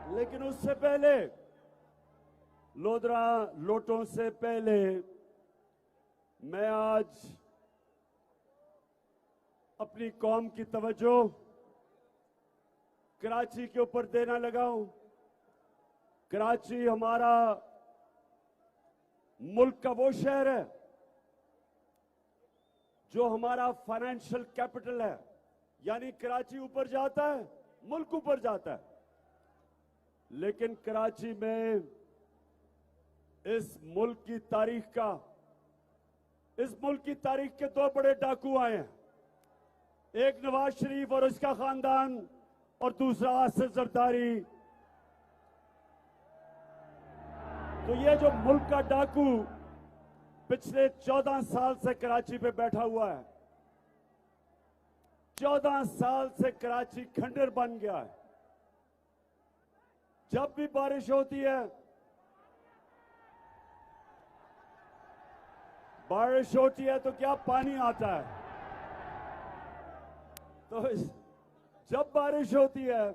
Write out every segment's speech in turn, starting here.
लेकिन उससे पहले लोधरा लोटों से पहले मैं आज अपनी कौम की तवज्जो कराची के ऊपर देना लगा हूं। कराची हमारा मुल्क का वो शहर है जो हमारा फाइनेंशियल कैपिटल है, यानी कराची ऊपर जाता है, मुल्क ऊपर जाता है। लेकिन कराची में इस मुल्क की तारीख के दो बड़े डाकू आए हैं, एक नवाज शरीफ और उसका खानदान और दूसरा आसिफ जरदारी। तो ये जो मुल्क का डाकू पिछले 14 साल से कराची पे बैठा हुआ है, 14 साल से कराची खंडर बन गया है। जब भी बारिश होती है, तो क्या पानी आता है। तो जब बारिश होती है,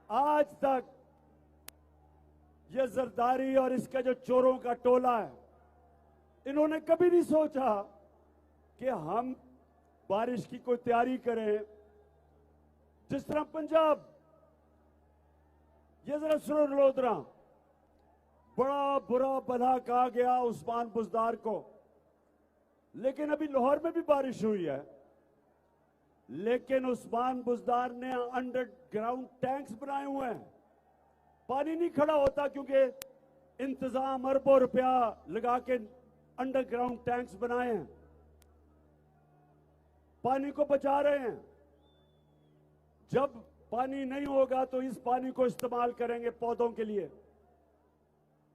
आज तक ये जरदारी और इसका जो चोरों का टोला है, इन्होंने कभी नहीं सोचा कि हम बारिश की कोई तैयारी करें। जिस तरह पंजाब, ये जरा सुनो लोधरा, बड़ा बुरा भला कहा गया उस्मान बुजदार को, लेकिन अभी लाहौर में भी बारिश हुई है। लेकिन उस्मान बुजदार ने अंडरग्राउंड टैंक्स बनाए हुए हैं, पानी नहीं खड़ा होता क्योंकि इंतजाम अरबों रुपया लगा के अंडरग्राउंड टैंक्स बनाए हैं, पानी को बचा रहे हैं। जब पानी नहीं होगा तो इस पानी को इस्तेमाल करेंगे पौधों के लिए।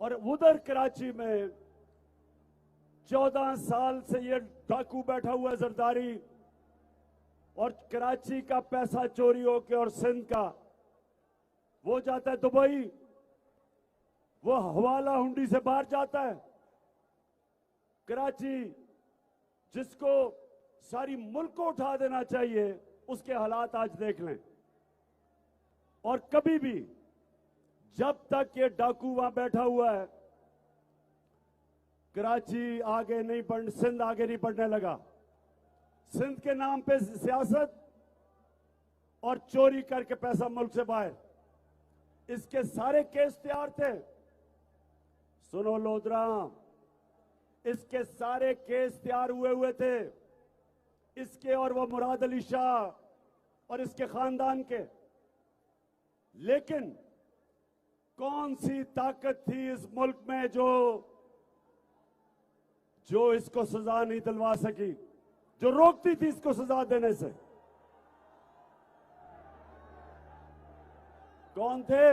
और उधर कराची में 14 साल से ये डाकू बैठा हुआ है जरदारी, और कराची का पैसा चोरी होके और सिंध का वो जाता है दुबई, वो हवाला हुंडी से बाहर जाता है। कराची जिसको सारी मुल्क को उठा देना चाहिए, उसके हालात आज देख लें। और कभी भी जब तक ये डाकू वहां बैठा हुआ है, कराची आगे नहीं बढ़, सिंध आगे नहीं बढ़ने लगा। सिंध के नाम पे सियासत और चोरी करके पैसा मुल्क से बाहर, इसके सारे केस तैयार थे। सुनो लोधरा, इसके सारे केस तैयार हुए थे, इसके और वो मुराद अली शाह और इसके खानदान के। लेकिन कौन सी ताकत थी इस मुल्क में जो इसको सजा नहीं दिलवा सकी, जो रोकती थी इसको सजा देने से? कौन थे?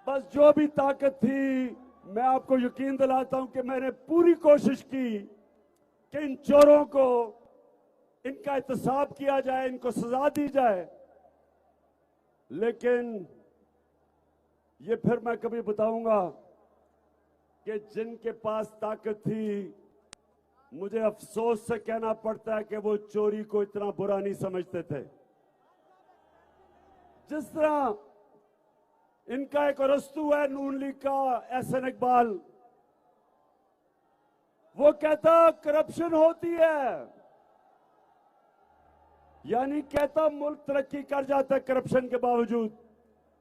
बस जो भी ताकत थी, मैं आपको यकीन दिलाता हूं कि मैंने पूरी कोशिश की कि इन चोरों को, इनका एहतसाब किया जाए, इनको सजा दी जाए। लेकिन ये फिर मैं कभी बताऊंगा कि जिनके पास ताकत थी, मुझे अफसोस से कहना पड़ता है कि वो चोरी को इतना बुरा नहीं समझते थे। जिस तरह इनका एक अरस्तू है नून लीग का, एहसन इकबाल, वो कहता करप्शन होती है, यानी कहता मुल्क तरक्की कर जाता है करप्शन के बावजूद,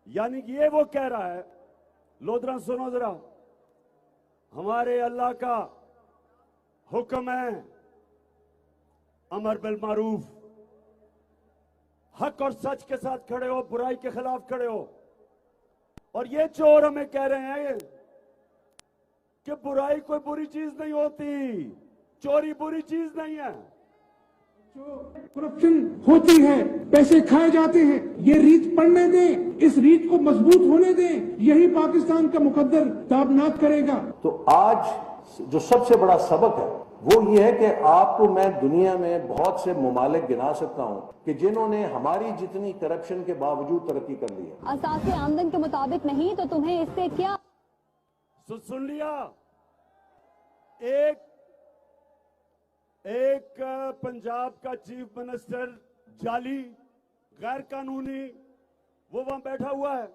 यानी कि ये वो कह रहा है। लोधरा सुनो जरा, हमारे अल्लाह का हुक्म है अमर बिल मारूफ, हक और सच के साथ खड़े हो, बुराई के खिलाफ खड़े हो। और ये चोर हमें कह रहे हैं कि बुराई कोई बुरी चीज नहीं होती, चोरी बुरी चीज नहीं है। जो करप्शन होती है, पैसे खाए जाते हैं, ये रीत पड़ने दें, इस रीत को मजबूत होने दें, यही पाकिस्तान का मुकद्दर ताबनाक करेगा। तो आज जो सबसे बड़ा सबक है वो ये है कि आपको मैं दुनिया में बहुत से मुमालिक गिना सकता हूँ कि जिन्होंने हमारी जितनी करप्शन के बावजूद तरक्की कर ली है। असासे आमदन के मुताबिक नहीं तो तुम्हें इससे क्या? सुन लिया, एक पंजाब का चीफ मिनिस्टर जाली, गैर कानूनी वो वहां बैठा हुआ है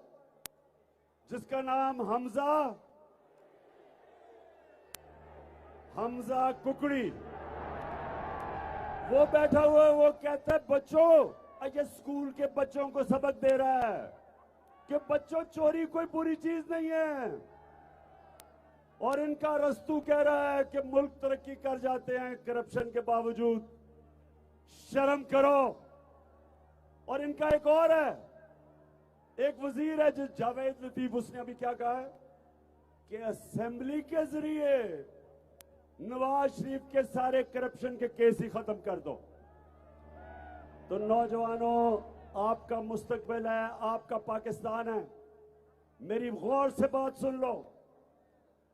जिसका नाम हमजा कुकड़ी, वो बैठा हुआ है। वो कहता है बच्चों, ये स्कूल के बच्चों को सबक दे रहा है कि बच्चों चोरी कोई बुरी चीज नहीं है। और इनका रस्तू कह रहा है कि मुल्क तरक्की कर जाते हैं करप्शन के बावजूद, शर्म करो। और इनका एक और है, एक वजीर है जिस जावेद लतीफ, उसने अभी क्या कहा है कि असेंबली के जरिए नवाज शरीफ के सारे करप्शन के केस ही खत्म कर दो। तो नौजवानों, आपका मुस्तकबिल है, आपका पाकिस्तान है। मेरी गौर से बात सुन लो।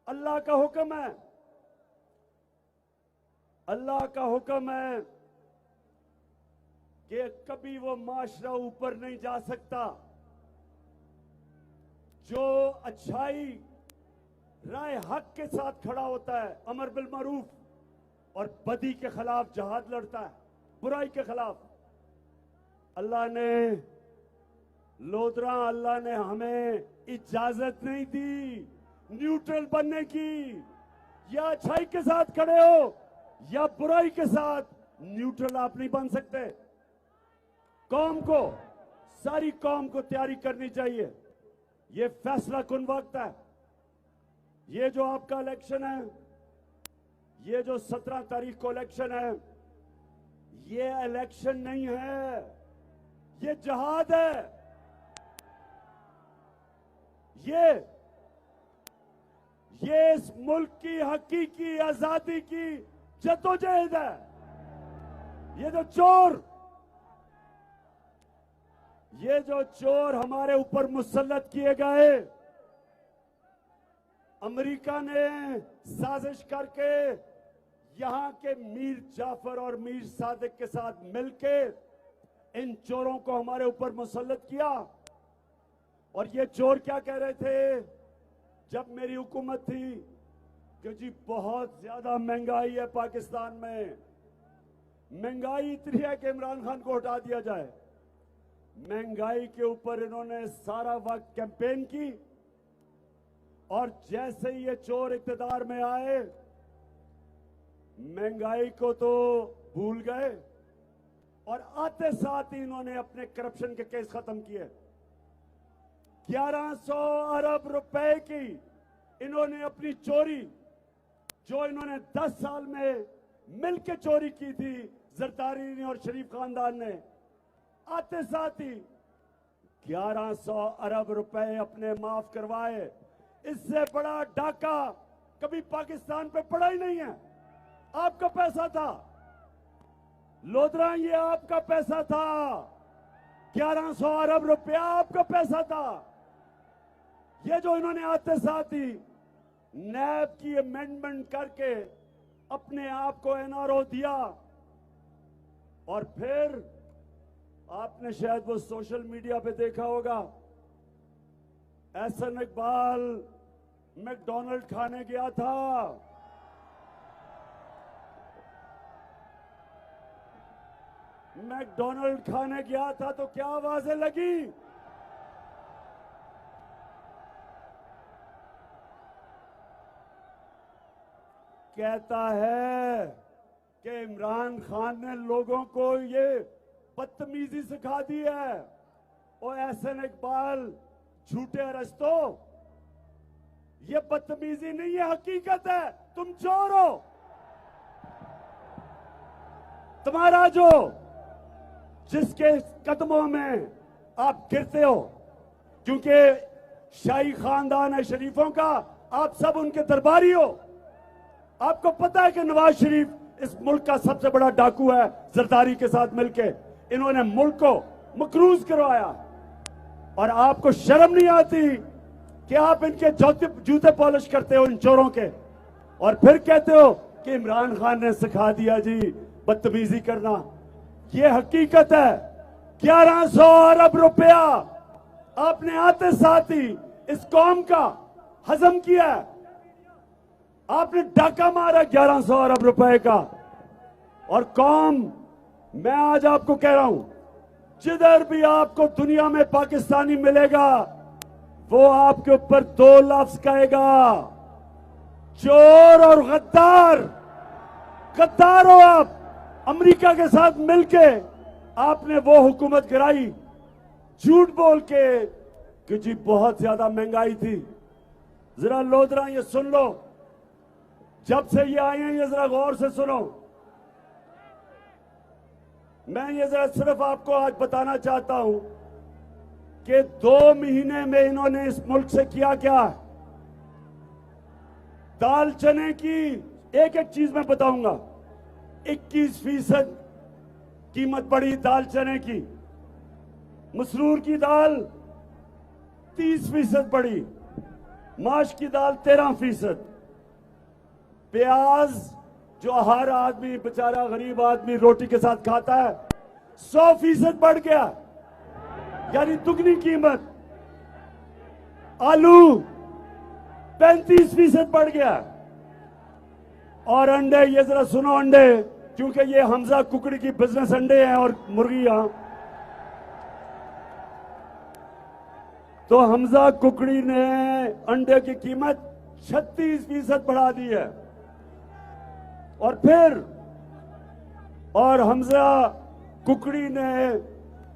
अल्लाह का हुक्म है, अल्लाह का हुक्म है कि कभी वो माशरा ऊपर नहीं जा सकता जो अच्छाई राय हक के साथ खड़ा होता है, अमर बिल मारूफ और बदी के खिलाफ जहाद लड़ता है, बुराई के खिलाफ। अल्लाह ने लोधरा, अल्लाह ने हमें इजाजत नहीं दी न्यूट्रल बनने की। या अच्छाई के साथ खड़े हो या बुराई के साथ, न्यूट्रल आप नहीं बन सकते। कौम को, सारी कौम को तैयारी करनी चाहिए। ये फैसला कुन वक्त है। ये जो आपका इलेक्शन है, ये जो 17 तारीख को इलेक्शन है, ये इलेक्शन नहीं है, ये जहाद है। ये इस मुल्क की हकीकी आजादी की जद्दोजहद है। ये जो चोर हमारे ऊपर मुसल्लत किए गए, अमेरिका ने साजिश करके यहां के मीर जाफर और मीर सादिक के साथ मिलकर इन चोरों को हमारे ऊपर मुसल्लत किया। और ये चोर क्या कह रहे थे जब मेरी हुकूमत थी कि जी बहुत ज्यादा महंगाई है पाकिस्तान में, महंगाई इतनी है कि इमरान खान को हटा दिया जाए। महंगाई के ऊपर इन्होंने सारा वक्त कैंपेन की और जैसे ही ये चोर इख्तिदार में आए, महंगाई को तो भूल गए और आते साथ ही इन्होंने अपने करप्शन के केस खत्म किए। 1100 अरब रुपए की इन्होंने अपनी चोरी, जो इन्होंने 10 साल में मिलकर चोरी की थी जरदारी ने और शरीफ खानदान ने, आते साथ ही 1100 अरब रुपए अपने माफ करवाए। इससे बड़ा डाका कभी पाकिस्तान पे पड़ा ही नहीं है। आपका पैसा था लोधरा, ये आपका पैसा था। 1100 अरब रुपया आपका पैसा था। ये जो इन्होंने आते साथ ही नैब की अमेंडमेंट करके अपने आप को एनआरओ दिया, और फिर आपने शायद वो सोशल मीडिया पे देखा होगा, एहसन इकबाल मैकडॉनल्ड खाने गया था। मैकडॉनल्ड खाने गया था तो क्या आवाजें लगी? कहता है कि इमरान खान ने लोगों को ये बदतमीजी सिखा दी है। और एहसन इकबाल झूठे अरस्तों, ये बदतमीजी नहीं है, हकीकत है। तुम चोर हो। तुम्हारा जो जिसके कदमों में आप गिरते हो, क्योंकि शाही खानदान है शरीफों का, आप सब उनके दरबारी हो। आपको पता है कि नवाज शरीफ इस मुल्क का सबसे बड़ा डाकू है। जरदारी के साथ मिलके इन्होंने मुल्क को मकरूज करवाया, और आपको शर्म नहीं आती कि आप इनके जूते पॉलिश करते हो इन चोरों के, और फिर कहते हो कि इमरान खान ने सिखा दिया जी बदतमीजी करना। ये हकीकत है। 1100 अरब रुपया आपने आते साथ ही इस कौम का हजम किया। आपने डाका मारा 1100 अरब रुपए का। और कौम, मैं आज आपको कह रहा हूं, जिधर भी आपको दुनिया में पाकिस्तानी मिलेगा वो आपके ऊपर 2 लफ्ज कहेगा, चोर और गद्दार। गद्दार हो आप। अमेरिका के साथ मिलके आपने वो हुकूमत गिराई झूठ बोल के कि जी बहुत ज्यादा महंगाई थी। जरा लोधरा ये सुन लो, जब से ये आए हैं ये जरा गौर से सुनो। मैं ये जरा सिर्फ आपको आज बताना चाहता हूं कि 2 महीने में इन्होंने इस मुल्क से किया क्या। दाल चने की एक एक चीज मैं बताऊंगा। 21% कीमत बढ़ी दाल चने की। मसरूर की दाल 30% बढ़ी। माश की दाल 13%। प्याज जो हर आदमी बेचारा गरीब आदमी रोटी के साथ खाता है 100% बढ़ गया, यानी दुगनी कीमत। आलू 35% बढ़ गया। और अंडे, ये जरा सुनो अंडे, क्योंकि ये हमजा कुकड़ी की बिजनेस अंडे हैं और मुर्गियां, तो हमजा कुकड़ी ने अंडे की कीमत 36% बढ़ा दी है। और फिर हमजा कुकड़ी ने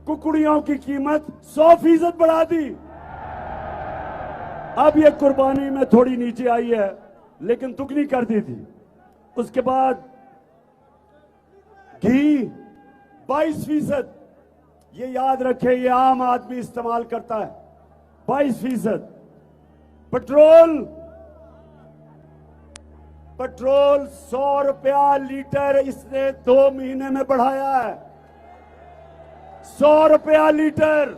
कुकड़ियों की कीमत 100% बढ़ा दी। अब ये कुर्बानी में थोड़ी नीचे आई है, लेकिन दुगनी कर दी थी। उसके बाद घी 22%, ये याद रखे, ये आम आदमी इस्तेमाल करता है। 22%। पेट्रोल 100 रुपया लीटर इसने 2 महीने में बढ़ाया है। 100 रुपया लीटर।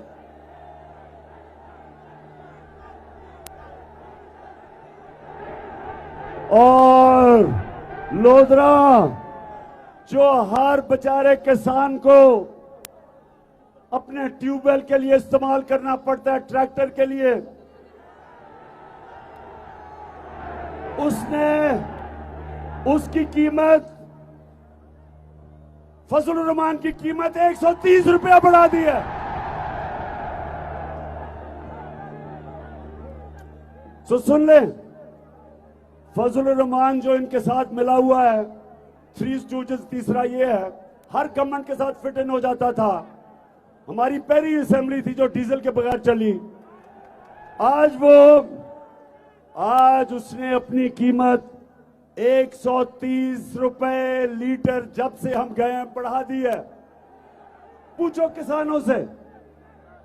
और लोधरा जो हर बेचारे किसान को अपने ट्यूबवेल के लिए इस्तेमाल करना पड़ता है, ट्रैक्टर के लिए, उसकी कीमत, फजलुर रहमान की कीमत 130 रुपया बढ़ा दी है। तो सुन ले, फजलुर रहमान जो इनके साथ मिला हुआ है, 3 स्टूजेस, तीसरा ये है, हर गवर्नमेंट के साथ फिट इन हो जाता था। हमारी पहली असेंबली थी जो डीजल के बगैर चली। आज उसने अपनी कीमत 130 रुपए लीटर जब से हम गए हैं बढ़ा दी है। पूछो किसानों से,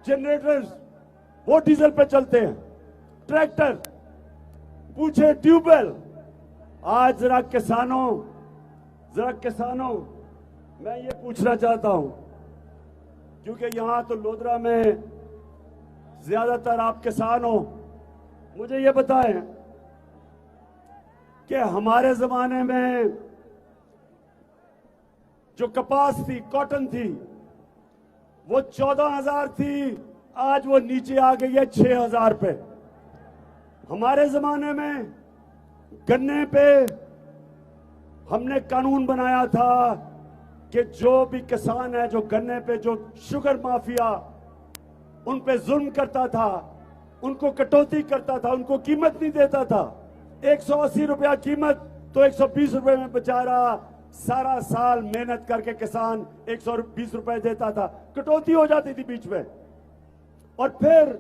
जनरेटर्स वो डीजल पे चलते हैं, ट्रैक्टर पूछे, ट्यूबवेल। आज जरा किसानों मैं ये पूछना चाहता हूं, क्योंकि यहां तो लोधरा में ज्यादातर आप किसान हो, मुझे ये बताएं कि हमारे जमाने में जो कपास थी, कॉटन थी, वो 14,000 थी, आज वो नीचे आ गई है 6,000 पे। हमारे जमाने में गन्ने पे हमने कानून बनाया था कि जो भी किसान है जो गन्ने पे, जो शुगर माफिया उन पे जुल्म करता था, उनको कटौती करता था, उनको कीमत नहीं देता था। 180 रुपया कीमत तो 120 रुपए में बेचारा सारा साल मेहनत करके किसान 120 रुपए देता था, कटौती हो जाती थी बीच में। और फिर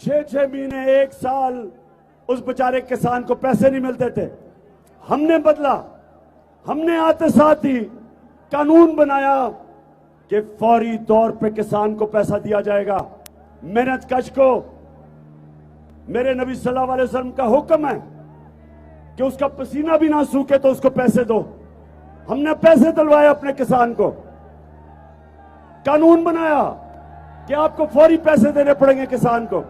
6-6 महीने, 1 साल उस बेचारे किसान को पैसे नहीं मिलते थे। हमने बदला, हमने आते साथ ही कानून बनाया कि फौरी तौर पे किसान को पैसा दिया जाएगा। मेहनत कश को मेरे नबी सल्लल्लाहु अलैहि वसल्लम का हुक्म है कि उसका पसीना भी ना सूखे तो उसको पैसे दो। हमने पैसे दिलवाए अपने किसान को, कानून बनाया कि आपको फौरी पैसे देने पड़ेंगे किसान को,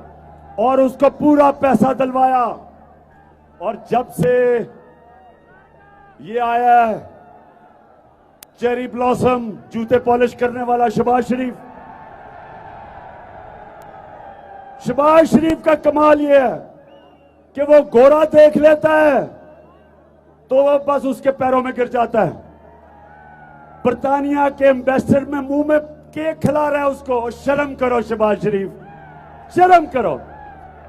और उसको पूरा पैसा दिलवाया। और जब से ये आया है चेरी ब्लॉसम, जूते पॉलिश करने वाला शहबाज शरीफ का कमाल ये है कि वो गोरा देख लेता है तो वो बस उसके पैरों में गिर जाता है। बर्तानिया के एम्बेसडर में मुंह में केक खिला रहे हैं उसको। शर्म करो शहबाज शरीफ, शर्म करो।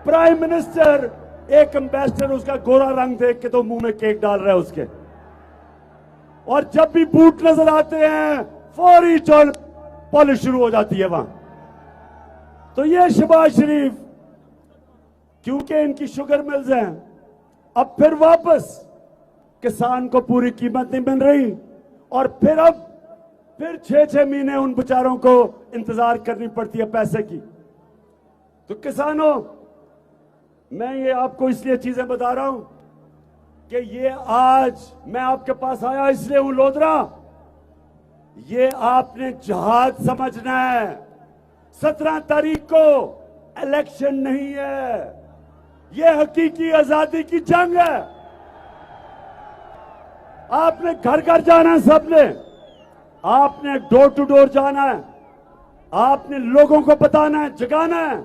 प्राइम मिनिस्टर, एक एम्बेसडर उसका गोरा रंग देख के तो मुंह में केक डाल रहा है उसके, और जब भी बूट नजर आते हैं फौरी चोल पॉलिश शुरू हो जाती है वहां। तो ये शहबाज शरीफ, क्योंकि इनकी शुगर मिल्स हैं, अब फिर वापस किसान को पूरी कीमत नहीं मिल रही, और फिर 6-6 महीने उन बेचारों को इंतजार करनी पड़ती है पैसे की। तो किसानों, मैं ये आपको इसलिए चीजें बता रहा हूं कि ये आज मैं आपके पास आया इसलिए हूं लोधरा, ये आपने जहाज समझना है। 17 तारीख को इलेक्शन नहीं है, ये हकीकी आजादी की जंग है। आपने घर घर जाना है, सबने, आपने डोर टू डोर जाना है, आपने लोगों को बताना है, जगाना है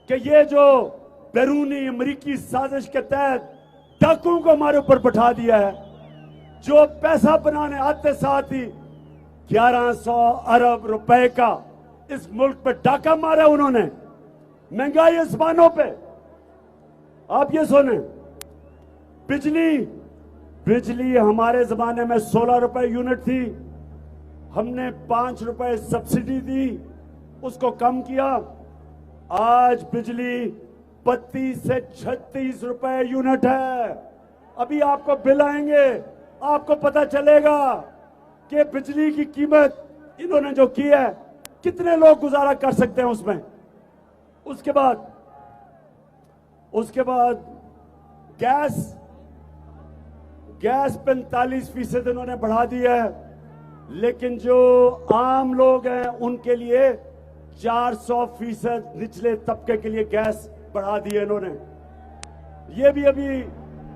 कि ये जो बैरूनी अमरीकी साजिश के तहत डाकुओं को हमारे ऊपर बैठा दिया है, जो पैसा बनाने आते साथ ही 1100 अरब रुपए का इस मुल्क पे डाका मारा उन्होंने, महंगाई आसमानों पे। आप ये सुने, बिजली हमारे जमाने में 16 रुपए यूनिट थी, हमने 5 रुपए सब्सिडी दी, उसको कम किया, आज बिजली 32 से 36 रुपए यूनिट है। अभी आपको बिल आएंगे, आपको पता चलेगा कि बिजली की कीमत इन्होंने जो की है, कितने लोग गुजारा कर सकते हैं उसमें। उसके बाद गैस 45% इन्होंने बढ़ा दी है, लेकिन जो आम लोग हैं उनके लिए 400% निचले तबके के लिए गैस बढ़ा दी है इन्होंने। ये भी अभी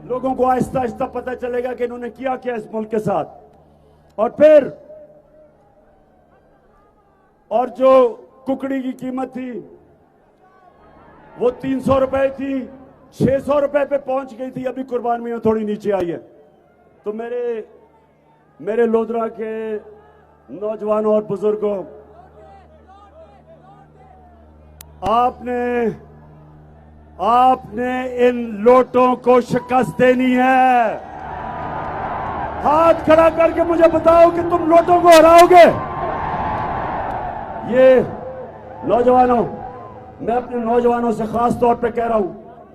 लोगों को आहिस्ता आहिस्ता पता चलेगा कि इन्होंने किया क्या इस मुल्क के साथ। और जो कुकड़ी की कीमत थी वो 300 रुपए थी, 600 रुपए पे पहुंच गई थी, अभी कुर्बान में थोड़ी नीचे आई है। तो मेरे लोधरा के नौजवानों और बुजुर्गों, आपने इन लोटों को शिकस्त देनी है। हाथ खड़ा करके मुझे बताओ कि तुम लोटों को हराओगे। ये नौजवानों, मैं अपने नौजवानों से खास तौर पे कह रहा हूं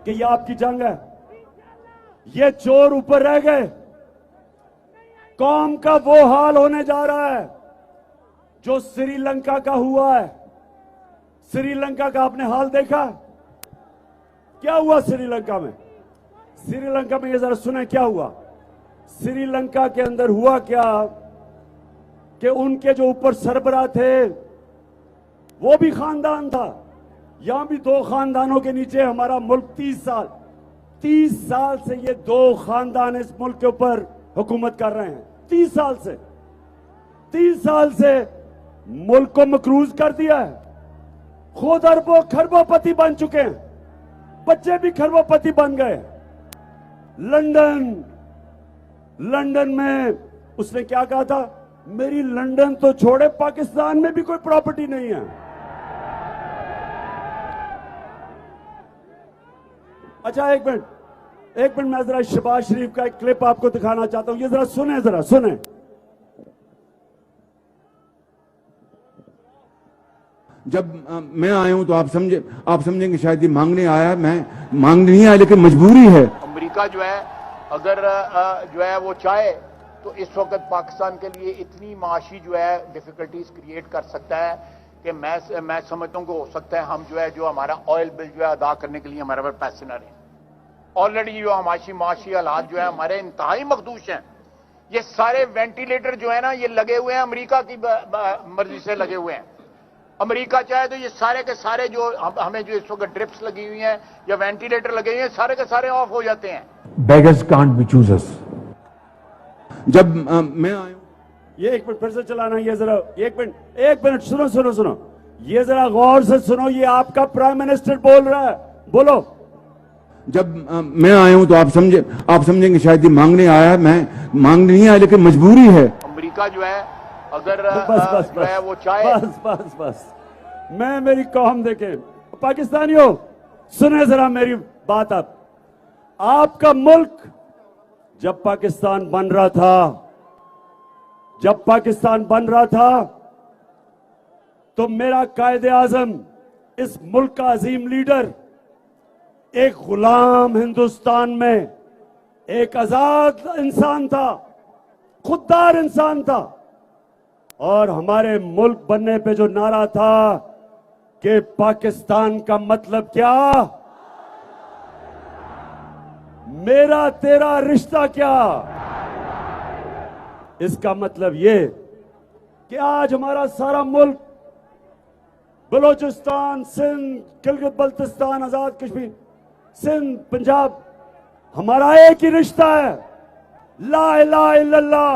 कि ये आपकी जंग है। ये चोर ऊपर रह गए, कौम का वो हाल होने जा रहा है जो श्रीलंका का हुआ है। श्रीलंका का आपने हाल देखा, क्या हुआ श्रीलंका में? श्रीलंका में ये जरा सुने क्या हुआ। श्रीलंका के अंदर हुआ क्या कि उनके जो ऊपर सरबराह थे वो भी खानदान था। यहां भी 2 खानदानों के नीचे हमारा मुल्क 30 साल से ये 2 खानदान इस मुल्क के ऊपर हुकूमत कर रहे हैं। 30 साल से मुल्क को मकरूज कर दिया है। खुद अरबों खरबोपति बन चुके हैं, बच्चे भी खरबोपति बन गए। लंदन में उसने क्या कहा था, मेरी लंदन तो छोड़े पाकिस्तान में भी कोई प्रॉपर्टी नहीं है। अच्छा एक मिनट मैं जरा शहबाज शरीफ का एक क्लिप आपको दिखाना चाहता हूं, ये जरा सुने। जब मैं आया हूं तो आप समझेंगे शायद ये मांगने आया है, मैं मांगने नहीं आया, लेकिन मजबूरी है। अमेरिका जो है अगर जो है वो चाहे तो इस वक्त पाकिस्तान के लिए इतनी माशी जो है डिफिकल्टीज क्रिएट कर सकता है कि मैं समझता हूं कि हो सकता है हम जो हमारा ऑयल बिल जो है अदा करने के लिए हमारे पास पैसे ना रहे। ऑलरेडी जो माशी हालात जो है हमारे इंतहाई मखदूश हैं। ये सारे वेंटिलेटर जो है ना ये लगे हुए हैं, अमेरिका की मर्जी से लगे हुए हैं। अमेरिका चाहे तो ये सारे के सारे जो हमें जो इस वक्त ड्रिप्स लगी हुई हैं या वेंटिलेटर लगे हुए हैं, सारे के सारे ऑफ हो जाते हैं। Beggars can't be choosers. जब मैं आया, ये एक मिनट फिर से चलाना, ये जरा एक मिनट सुनो, ये जरा गौर से सुनो, ये आपका प्राइम मिनिस्टर बोल रहा है, बोलो। जब मैं आया हूं तो आप समझेंगे शायद ये मांगने आया है, मैं मांगने नहीं आया, लेकिन मजबूरी है। अमेरिका जो है अगर बस जो है वो चाहे बस मैं मेरी कौम देखे पाकिस्तानियों सुने जरा मेरी बात। अब आपका मुल्क जब पाकिस्तान बन रहा था तो मेरा कायदे आजम इस मुल्क का अजीम लीडर एक गुलाम हिंदुस्तान में एक आजाद इंसान था, खुददार इंसान था। और हमारे मुल्क बनने पे जो नारा था कि पाकिस्तान का मतलब क्या, मेरा तेरा रिश्ता क्या, इसका मतलब ये कि आज हमारा सारा मुल्क बलोचिस्तान, सिंध, गिलगित बल्तिस्तान, आजाद कश्मीर, सिंध, पंजाब, हमारा एक ही रिश्ता है, ला इलाहा इल्लल्लाह।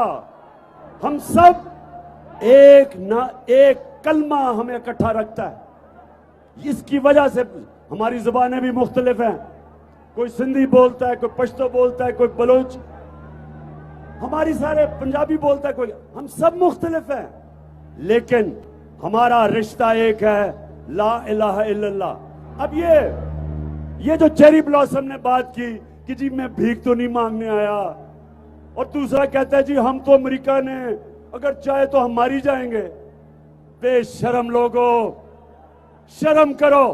हम सब एक कलमा हमें इकट्ठा रखता है। इसकी वजह से हमारी जुबानें भी मुख्तलिफ हैं, कोई सिंधी बोलता है, कोई पश्तो बोलता है, कोई बलोच, हमारी सारे पंजाबी बोलता है, कोई, हम सब मुख्तलिफ हैं, लेकिन हमारा रिश्ता एक है, ला इलाहा इल्लल्लाह। अब ये जो चेरी ब्लॉसम ने बात की कि जी मैं भीख तो नहीं मांगने आया, और दूसरा कहता है जी हम तो अमेरिका ने अगर चाहे तो हम मारी जाएंगे। बेशरम लोगों, शर्म करो।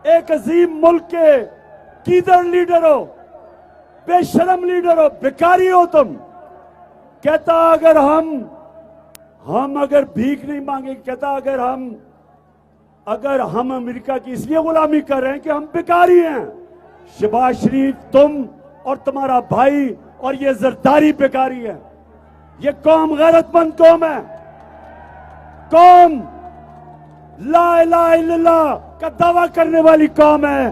एक अजीम मुल्क के कीदर लीडर हो, बेशरम लीडर हो, भिखारी हो तुम। कहता अगर हम अगर भीख नहीं मांगे, कहता अगर हम अमेरिका की इसलिए गुलामी कर रहे हैं कि हम भिखारी हैं। शहबाज शरीफ, तुम और तुम्हारा भाई और ये जरदारी भिखारी है। ये कौम गैरतमंद कौम है, कौम ला इलाहा इल्लल्लाह का दावा करने वाली कौम है।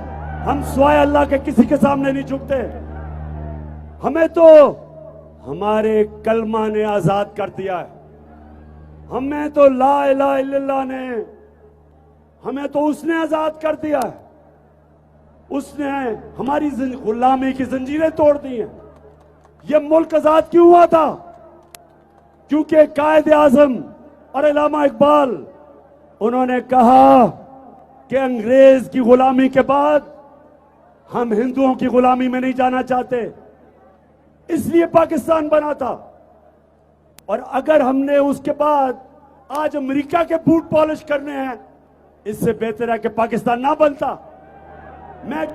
हम स्वाय अल्लाह के किसी के सामने नहीं झुकते। हमें तो हमारे कलमा ने आजाद कर दिया है। हमें तो ला इलाहा इल्लल्लाह ने, हमें तो उसने आजाद कर दिया है। उसने हमारी गुलामी की जंजीरें तोड़ दी हैं। यह मुल्क आजाद क्यों हुआ था? क्योंकि कायदे आजम और अल्लामा इकबाल, उन्होंने कहा कि अंग्रेज की गुलामी के बाद हम हिंदुओं की गुलामी में नहीं जाना चाहते, इसलिए पाकिस्तान बना था। और अगर हमने उसके बाद आज अमेरिका के बूट पॉलिश करने हैं, इससे बेहतर है कि पाकिस्तान ना बनता। मैं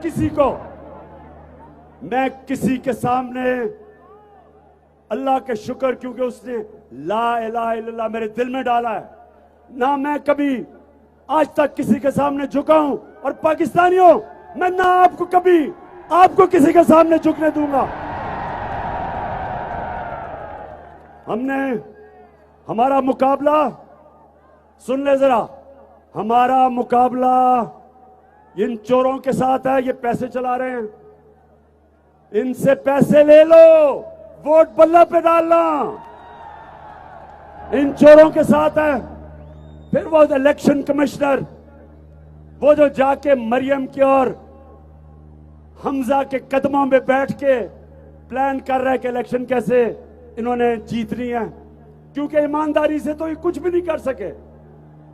किसी के सामने अल्लाह के शुक्र, क्योंकि उसने ला इलाहा इल्लल्लाह मेरे दिल में डाला है, ना मैं कभी आज तक किसी के सामने झुका हूं। और पाकिस्तानियों, मैं ना आपको किसी के सामने झुकने दूंगा। हमारा मुकाबला, सुन ले जरा, हमारा मुकाबला इन चोरों के साथ है। ये पैसे चला रहे हैं, इनसे पैसे ले लो, वोट बल्ला पे डालना, इन चोरों के साथ है। फिर वो इलेक्शन कमिश्नर, वो जो जाके मरियम की और हमजा के कदमों में बैठ के प्लान कर रहा है कि इलेक्शन कैसे इन्होंने जीतनी है, क्योंकि ईमानदारी से तो ये कुछ भी नहीं कर सके,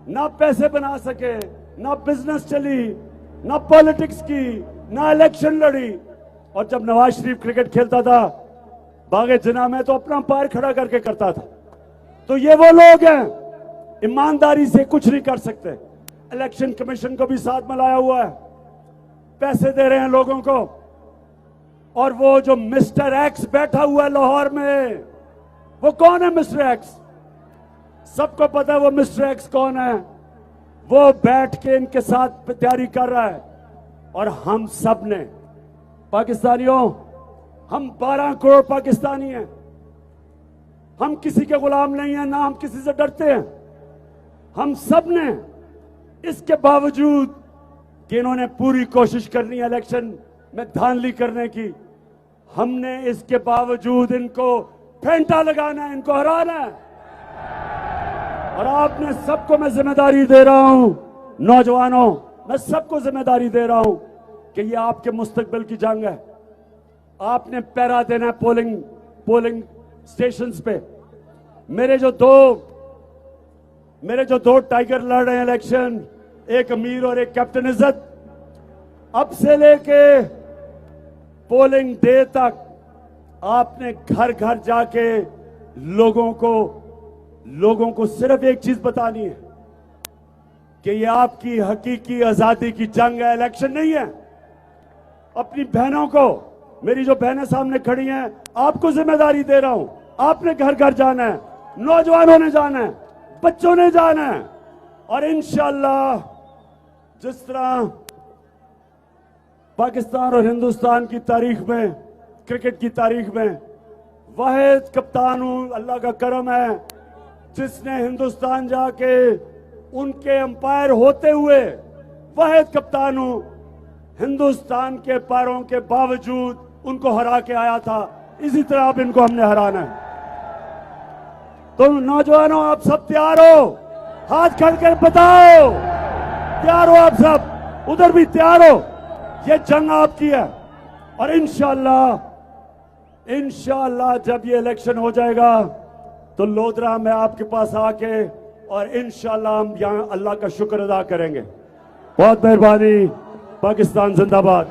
ना पैसे बना सके, ना बिजनेस चली, ना पॉलिटिक्स की, ना इलेक्शन लड़ी। और जब नवाज शरीफ क्रिकेट खेलता था बागे जिना में, तो अपना पैर खड़ा करके करता था। तो ये वो लोग हैं, ईमानदारी से कुछ नहीं कर सकते। इलेक्शन कमीशन को भी साथ में लाया हुआ है, पैसे दे रहे हैं लोगों को। और वो जो मिस्टर एक्स बैठा हुआ है लाहौर में, वो कौन है मिस्टर एक्स? सबको पता है वो मिस्टर एक्स कौन है। वो बैठ के इनके साथ तैयारी कर रहा है। और हम सब ने, पाकिस्तानियों, हम 12 करोड़ पाकिस्तानी हैं, हम किसी के गुलाम नहीं हैं, ना हम किसी से डरते हैं। हम सब ने, इसके बावजूद कि इन्होंने पूरी कोशिश करनी है इलेक्शन में धांधली करने की, हमने इसके बावजूद इनको फेंटा लगाना है, इनको हराना है। और आपने सबको मैं जिम्मेदारी दे रहा हूं, नौजवानों, मैं सबको जिम्मेदारी दे रहा हूं कि ये आपके मुस्तकबिल की जंग है। आपने पहरा देना है पोलिंग स्टेशंस पे। मेरे जो 2 मेरे जो दो टाइगर लड़ रहे हैं इलेक्शन, एक अमीर और एक कैप्टन इज्जत, अब से लेके पोलिंग डे तक आपने घर घर जाके लोगों को सिर्फ एक चीज बतानी है कि ये आपकी हकीकी आजादी की जंग है, इलेक्शन नहीं है। अपनी बहनों को, मेरी जो बहनें सामने खड़ी हैं, आपको जिम्मेदारी दे रहा हूं। आपने घर घर जाना है, नौजवानों ने जाना है, बच्चों ने जाना है, और इंशाअल्लाह जिस तरह पाकिस्तान और हिंदुस्तान की तारीख में, क्रिकेट की तारीख में वाहिद कप्तान हूं, अल्लाह का करम है, जिसने हिंदुस्तान जाके उनके अंपायर होते हुए वाहिद कप्तान हूं, हिंदुस्तान के पैरों के बावजूद उनको हरा के आया था। इसी तरह अब इनको हमने हराना है। तो नौजवानों, आप सब तैयार हो? हाथ खड़कर बताओ, तैयार हो आप सब? उधर भी तैयार हो? ये जंग आपकी है, और इंशाअल्लाह जब ये इलेक्शन हो जाएगा तो लोधरा में आपके पास आके और इंशाअल्लाह हम यहां अल्लाह का शुक्र अदा करेंगे। बहुत मेहरबानी। पाकिस्तान जिंदाबाद।